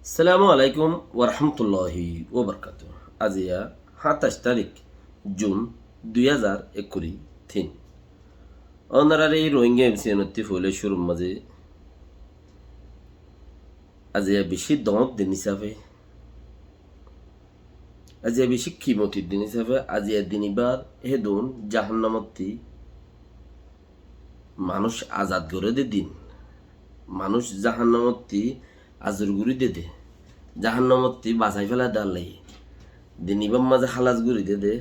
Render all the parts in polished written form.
আসসালামু আলাইকুম ওরহমতুল্লাহি ওবরকাত। আজিয়া 27 তারিখ জুন 2021 থিন অনারার এই রোহিঙ্গা এমসিএনতি ফুলে শুরুর মাঝে আজিয়া বেশি দমক দিন হিসাবে আজিয়া বেশি কিমতির দিন হিসাবে আজিয়া দিনিবার হেদুন জাহান্নামতি মানুষ আজাদ করে দে দিন মানুষ জাহান্নামতি আজর গুড়ি দে জাহান্নামতি বাঁচাই ফেলা দাল্লাই দিনিবার মাঝে হালাজ গুড়ি দে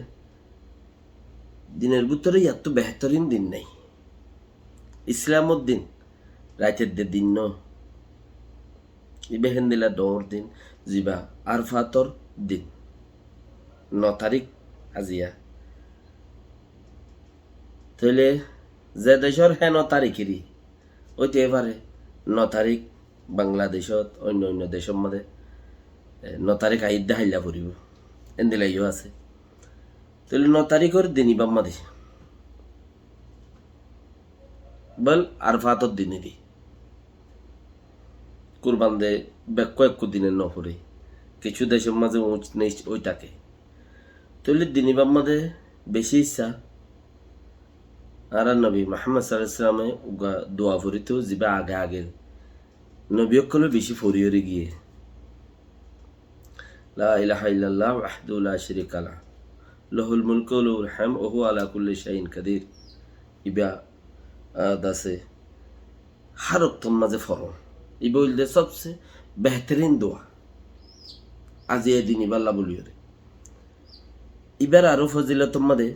দিনের ভিতরে এত বেহতরিন দিন নাই। ইসলামর দিন রাইতের দিন ন ইবেহেন দিলা দৌড় দিন জিবা আরফাতর দিন 9 তারিখ আজিয়া তাহলে যে দেশের 9 তারিখেরই ওইতে এবারে 9 তারিখ বাংলাদেশত অন্য অন্য দেশের মধ্যে 9 তারিখ আইদ্যা হাইলা ফুরিব এন্দিলাইও আছে। তাহলে 9 তারিখের দিনই বাম্মাদি বল আরফাতর দিনে দি কুরবান দে কয়েক দিনের নফরে কিছু দেশের মাঝে উঁচ নিচ ওইটাকে তাহলে দিনী বাম্মাদে বেশি ইচ্ছা আর নবী মোহাম্মদ সাল্লাল্লাহু আলাইহি ওয়াসাল্লামে দোয়া ফরিতেও যাবে আগে আগে নবী অকলে বেশি ফরিয়রে গিয়ে লা ইলাহা ইল্লাল্লাহ ওয়াহদাহু লা শারীকা লাহ লাহুল মুলকু ওয়া লাহুল হামদু ওয়া হুয়া আলা কুল্লি শাইইন কাদির ইবা দাসে হর ওয়াক্তের মাঝে ফরম ই বলতে সবচেয়ে বেহতরিন দোয়া আজ এই দিনই বাল্লা বলিওরে ইবার আরো ফজিলত মাদে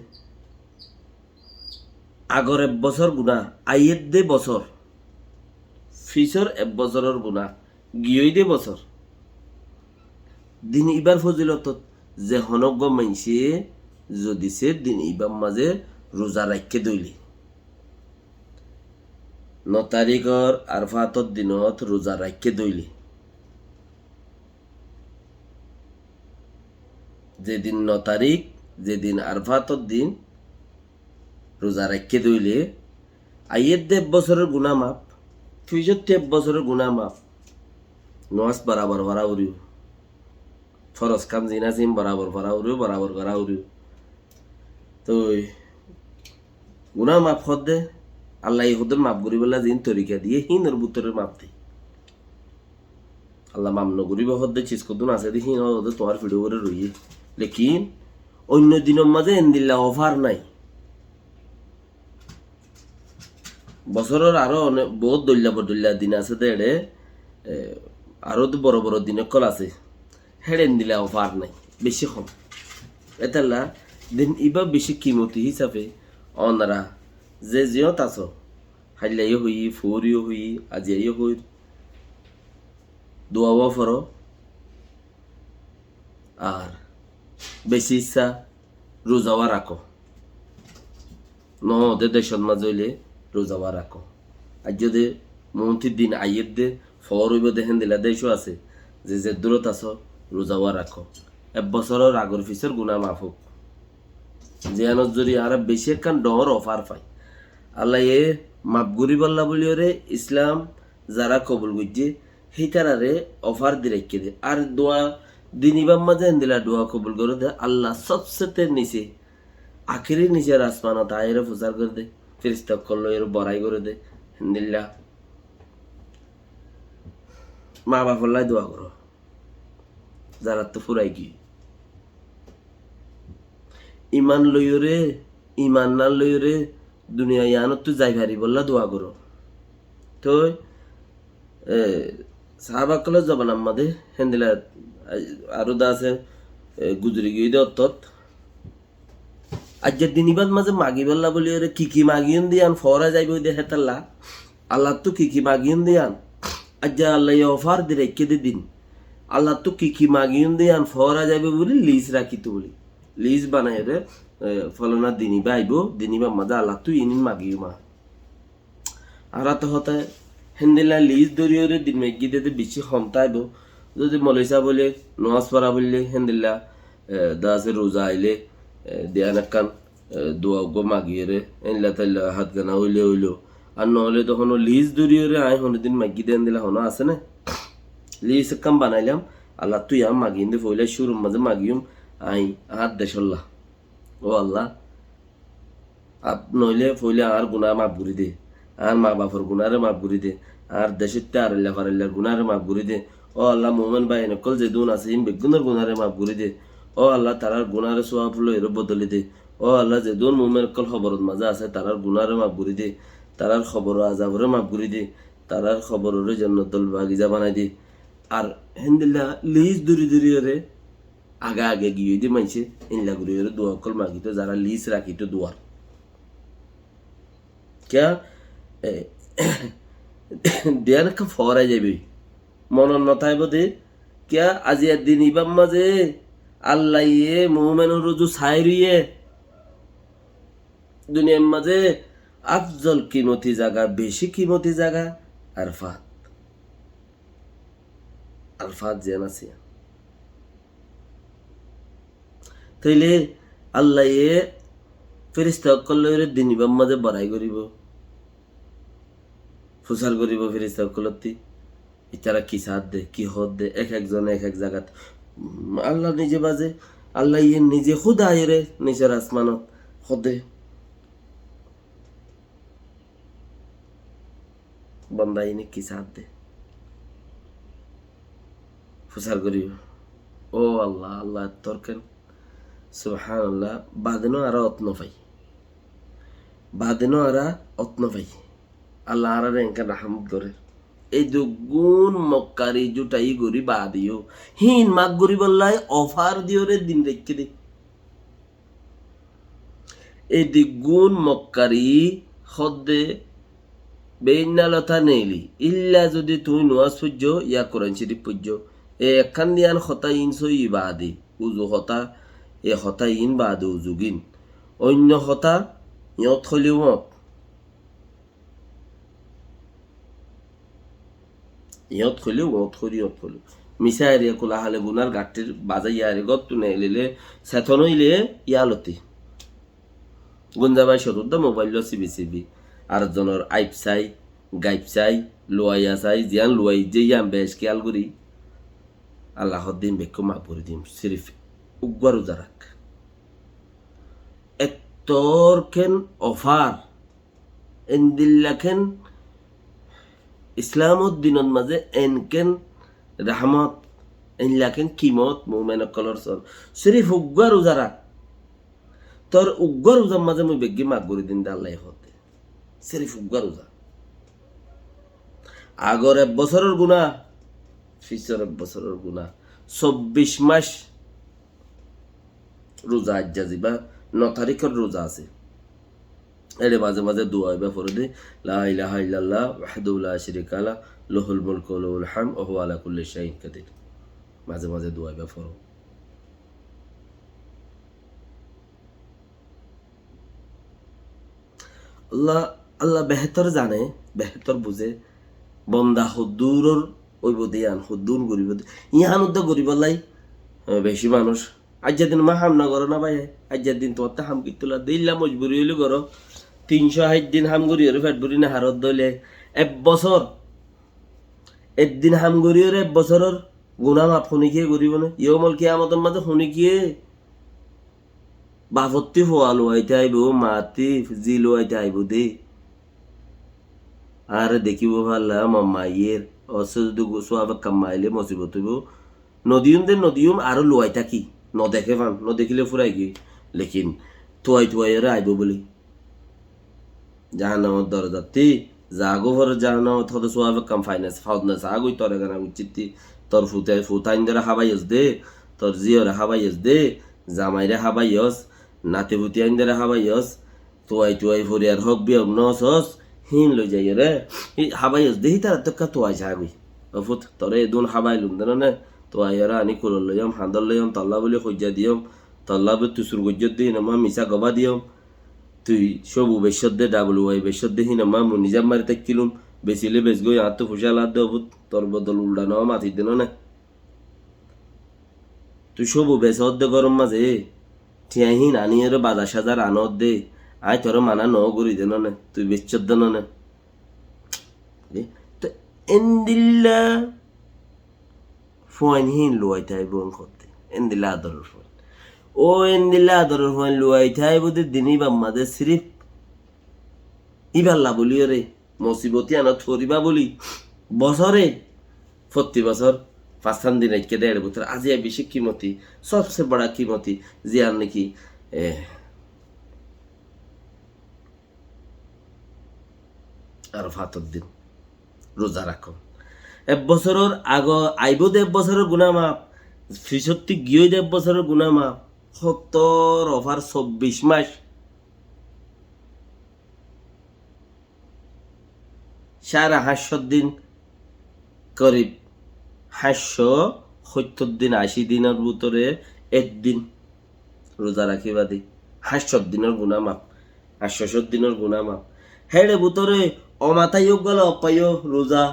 আগর 1 বছর গুণা আইয়ের দে বছর ফিসর 1 বছরের গুণা গিয়ই দে বছর দিন ইবার ফজিলত যে হনজ্ঞ মাইসে যদি সে দিন ইবার মাঝে রোজা রাখকে দইলি 9 তারিখর আরফাতর দিনত রোজা রাখকে দইলি যেদিন 9 তারিখ যেদিন আরফাতর দিন রোজা রাখকে দইলে আইয়ের 1 বছরের গুণা মাপ ফিসর 1 বছরের গুণা মাপ নমাজ বরাবর ভরা উড়িও ফরজ কাম জিনাজিম বরাবর ভরা উড়িও বরাবর করা উড়িও তো গুণা মাপ হদ দে আল্লাহ ইহুদের মাপ করি বলা দিন তরিকা দিয়ে হিনের বুতরের মাপ দেয় আল্লাহ মাম নগরিব হদ দে চিজ কদুন আছে দি হিন হদ তোমার ভিডিও করে রইয়ে লেকিন অন্য দিনের মাঝে এন্দিল্লা অফার নাই বছরের আরো অনেক বহুত দল্যা দিন আছে দেড়ে আরো তো বড় বড় দিনে কল আছে হেডেন দিলে অফার নাই বেশি কম এতাল্লা দিন ইবা বেশি কিমতি হিসাবে অনারা যে জিয়ত আছো হাইলাইও হই ফরিও হই আজিয়াইও হই দোয়াও ফরো আর বেশি ইচ্ছা রোজাওয়া রাখো নদে দেশের মাঝে হইলে রোজাওয়া রাখো আর যদি মন্ত্রীর দিন আইয়ের দে ফর হইব দেখেন দিলা দেশও আছে যে যে দূরত আছো রোজাওয়া রাখো 1 বছরের আগর ফিসের গুণা মাফ হোক জিয়ানত যদি আর বেশি একখান ডর অফার পাই আল্লাহ এ মাপ গরিব আল্লাহ বলিওরে ইসলাম যারা কবুল করছে সেই তারারে অফার দি রেখে দে আর দোয়া দিনিবাম মাঝে দিলা দোয়া কবুল করে দে আল্লাহ সবচেয়ে নিচে আখেরি নিচের আসমানত আয়ের প্রচার করে দে ফেরিস্তা করলো এর বড়াই করে দে হিন্দিল্লা মা বাপল্লাই দোয়া করো যারা তো ফুরাই কি ইমান লইরে ইমান না লইরে দুনিয়া ইয়ানত তো যাই ভারি বললা দোয়া করো তো সাহাবাকলে জবান আমাদের হেন্দিলা আরো দা আছে গুজরি গিয়ে দে অর্থত আজকের দিনিবাদ মাঝে মাগি বললা বলি ওরে কি মাগিয়ন দিয়ান ফরা যাইব দে হেতাল্লা আল্লাহ তো কি মাগিয়ন দিয়ান আজ আল্লাহ অফার দি রেখে দে দিন আল্লাহ তো কি মাগিয়ন দিয়ান ফরা যাইবে বলি লিজ রাখি তো বলি লিজ বানাই রে ফলনা দিনিবা আইব দিনিবা মাঝে আল্লাহ তো ইনিন মাগিও মা আর তো হতে হেন্দিলা লিজ দরিয়রে দিন মেগি দিতে বেশি ক্ষমতা আইব যদি মলইসা বলে নমাজ পড়া বললে হেন্দিল্লা দাসে রোজা আইলে দেয়ান একখান দোয়া গো মাগিয়ে রে এনলা তাইলা হাত গানা হইলে আর নহলে তখন লিজ দরিয়রে আয় হনে দিন মাগি দেন দিলা হনো আছে না লিস কাম বানাইলাম আল্লাহ তুই আম মাগিন দে ফইলে শুরুর মাঝে মাগিউম I Ahat দেশল্লাহ O Allah up নইলে ফইলে আর গুনাহ মাফ করি দে আর মা বাপর গুনারে মাফ করি দে আর দেশিতে আর ফারাল্লার গুনারে মাফ করি দে ও আল্লাহ মোমেন ভাই নকল যে দুন আছে ইম বেগুনের গুনারে মাফ করি দে ও আল্লাহ তারার গুনারে সোয়াব হলো এর বদলি দে ও আল্লাহ যে দুন মোমেন কল খবরত মাঝে আছে তারার গুনারে মাফ করি দে তারার খবর আজাবরে মাফ করি দে তারার খবরের জান্নাতুল বাগিচা বানাই দে আর হেন্দিল্লা লিজ দূরি দূরি রে আগে আগে গিয়ে দি মানছে ইনলা ঘুরি দোয়া কল মাগিত যারা লিজ রাখিত দোয়ার क्या দেয়ার একটা ফরাই যাবে মনন নথাইব দে क्या আজিয়ার দিন ইবাম মাঝে আল্লাহ ইয়ে মোমেনের রুজু সাইরিয়ে দুনিয়ার মাঝে আফজল কিমতি জায়গা বেশি কিমতি জায়গা আরফাত আরফাত যেন আছে তাইলে আল্লাহ ইয়ে ফেরিস্তা অকলের দিন ইবাম মাঝে বড়াই করিব ফুসার করিব ফেরিস্তা অকলতি ইতারা কি সাথ দে কি হদ দে এক একজন এক এক জায়গাত আল্লাহ নিজে বাজে আল্লাহ ইয়ে নিজে খুদা রে নিজের আসমানত হদে বন্দা ইনে কি সাথ দে ফুসার করিব ও আল্লাহ আল্লাহ তরকেন সুবহানাল্লাহ বাদেনো আর অত্ন পাই বাদেনো আর অত্ন পাই আল্লাহ আর এনকান রাহমত করে এই দুগুণ মক্কারি জুটাই গরি বাদিও হিন মাগ গরি বললাই অফার দিও রে দিন রেখে দে এই দ্বিগুণ মক্কারি হদ্দে বেইনালতা নেইলি ইল্লা যদি তুই নোয়াজ পূজ্য ইয়া কোরআন শরীফ পূজ্য এ একখান দিয়ান হতা ইনসই ইবাদি উজু হতা এ হতা ইন বাদে উজুগিন অন্য হতা ইয়ত হলিও মত ইয়ত হলিও মত হলি ইয়ত হলিও মিশা এরিয়া কোলা হালে গুনার গাটির বাজাই ইয়ারে গত্তু নেইলে সেথন হইলে ইয়ালতি গুঞ্জাবাই সতুর্দ মোবাইল সিবি সিবি আর জনের আইপ চাই গাইপ চাই লোয়াইয়া চাই জিয়ান লোয়াই যে ইয়াম বেশ খেয়াল করি আল্লাহর দিন বেক্য মা পরি দিম সিরিফ উগ্বার উজারাক এত্তর কেন অফার এন্দিল্লাখেন ইসলামুদ্দিনের মাঝে এনকেন রাহমত এনলাখেন কিমত মোমেন কলর সর সিরিফ উগ্বার উজারাক তোর উগ্র উজার মাঝে মুই বেগি মাগ করে দিন আল্লাহ হতে সিরিফ উগ্র উজা আগর 1 বছরের গুণা ফিসর 1 বছরের গুণা 24 মাস রোজা আজ্জা যাবা 9 তারিখের রোজা আছে এর মাঝে মাঝে দোয়া হইবা পড়ে দে লা ইলাহা ইল্লাল্লাহ ওয়াহদাহু লা শারীকা লা লাহুল মুলকু ওয়া লাহুল হামদ ওয়া হুয়া আলা কুল্লি শাইইন কাদির মাঝে মাঝে দোয়া হইবা পড়ো আল্লাহ আল্লাহ বেহতর জানে বেহতর বুঝে বন্দা হুদুরর ওইব দিয়ান হুদুর গরিব ইহান উদ্দ গরিব লাই বেশি মানুষ আজ্জার দিন মা হাম না করো না ভাই আজ্জার দিন তোমার হাম কিতুলা দিল্লা মজবুরি হইলে করো 360 দিন হাম করি ওর ফেট বুড়ি না হারত দইলে 1 বছর একদিন হাম করি ওর 1 বছরের গুণা মাপ শুনি কিয়ে গরিব না ইয়মল কিয়ামতের মাঝে শুনি কিয়ে বাপত্তি ফোয়ালো আইতে আইব মাতি জিলো আইতে আইব দে আর দেখিব ভাল্লা মামাইয়ের অসুদ গোসোয়াব কামাইলে মসিবত হইব নদীম আরো লোয়াই থাকি নদেখে পান নদেখিলে ফুরাই গিয়ে লেকিন তোয়াই তোয়াইরে আইব বলি জাহান্নামত দরজাতি জাগো ভর জাহান্নামত হতে সোয়াব কাম ফাইনান্স ফাউদনা সাগুই তরে গানা উচিত তোর ফুতাইন ধরে হাবাইস দে তোর জিওরে হাবাইস দে জামাইরে হাবাইস নাতে ভুতি আইন ধরে হাবাইস তোয়াই ফরিয়ার হক বিয়ম নসস হিন লই যাই রে হাবাইস দেহি তার তক্কা তোয়াই যাবি অফুত তোরে দুন হাবাইলুম দেনা তোয়াইরা আনি কুল লইম হান্দল লইম তল্লা বলি খজ্জা দিয়ম তল্লা বে তুসুর গজ্জত দি নমা মিসা গবা দিয়ম তুই সবু বেশদ দে ডাবল ওয়াই বেশদ দে হিনমা মু নিজাম মারি তাকিলুম বেসিলে বেস গই আত ফুশাল আদ অফুত তোর বদল উল্টা ন মাথি দেন না তুই সবু বেসদ দে গরম মাঝে ঠিয়াহি নানিয়ের বাজার সাজার আনত দে আয় তোর মানা ন গরি দেন না তুই বেচত দেন না তো এন্দিল্লা ফোয়াইন হিন লুয়াইতে আইব করতে এন্দিলা আদরের ফোয়াইন ও এন্দিলা আদরের ফোয়াইন লুয়াইতে আইব দে দিনই বাম্মাদে সিরিফ ইবাল্লা বলি রে মুসিবতি আনা থরিবা বলি বছরে প্রতি বছর 5 দিন রেখে দেড় বছর আজি বেশি কিমতি সবসে বড় কিমতি জিয়ার নাকি আর ফাতর দিন রোজা রাখো এক বছরের আগ আইব দে এক বছরের গুণা মাপ ফিসত্তি গিয়ে দে এক বছরের গুণা মাপ 70 ওভার 24 মাস সারা 500 দিন করিব 570 দিন 80 দিনের ভিতরে একদিন রোজা রাখিবা দি 500 দিনের গুণা মাপ 570 দিনের গুণা মাপ হেড়ে ভিতরে অমাথাইও গেল অপাইও রোজা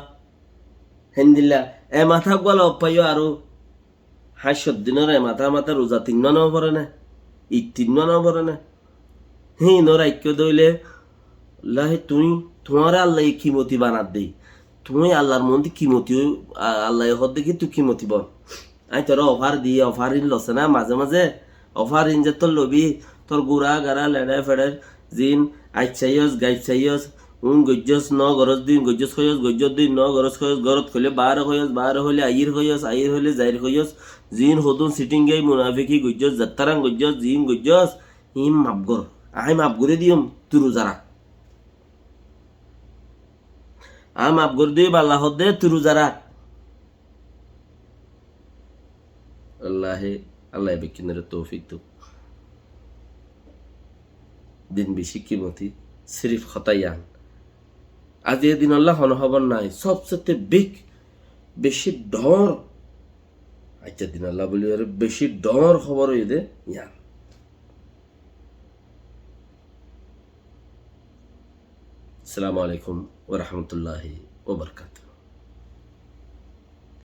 হেন্দিল্লা এ মাথা গেল অপাইও আরো 500 দিনের এ মাথা মাথা রোজা 3 নব পরে না ই 3 নব পরে না হি নোর আইক্য দইলে লাহে তুই তোমার আল্লাহ কিমতি বানাত দেই তুমি আল্লাহর মন্দি কিমতি আল্লাহ হদ দেখি তুই কিমতি বল আই তোর অফার দিয়ে অফার ইন লসে না মাঝে মাঝে অফার ইন যে তোর লবি তোর গুড়া গাড়া লেড়ে ফেড়ের জিন আইচ চাইয়স গাইড চাইয়স গজ্জস ন গরজ দিন গজ্জস হইয়স গজ্জস দিন ন গরজ হইয়স গরত খলে বার হলে আইর হলে জাইর হইয়স জিন হদুন সিটিং গাই মুনাফিকি গজ্জস জাত্তারাং গজ্জস জিন গজ্জস ইম মাপগর আই মাপগরে দিয়ম তুই রোজা রাখ আম আবগর দিয়ে বাল্লা হদে তুরু যারা আল্লাহ বিকিনের তৌফিক তো দিন বেশি কিমতি সিরিফ খতাইয়ান আজ এ দিন আল্লাহ হনহবর নাই সবচেয়ে বেশি ডর আচ্ছা দিন আল্লাহ বলি আরে বেশি ডর খবর হইদে ইয়ান আসসালামু আলাইকুম ওয়া রাহমাতুল্লাহি ওয়া বারাকাতুহু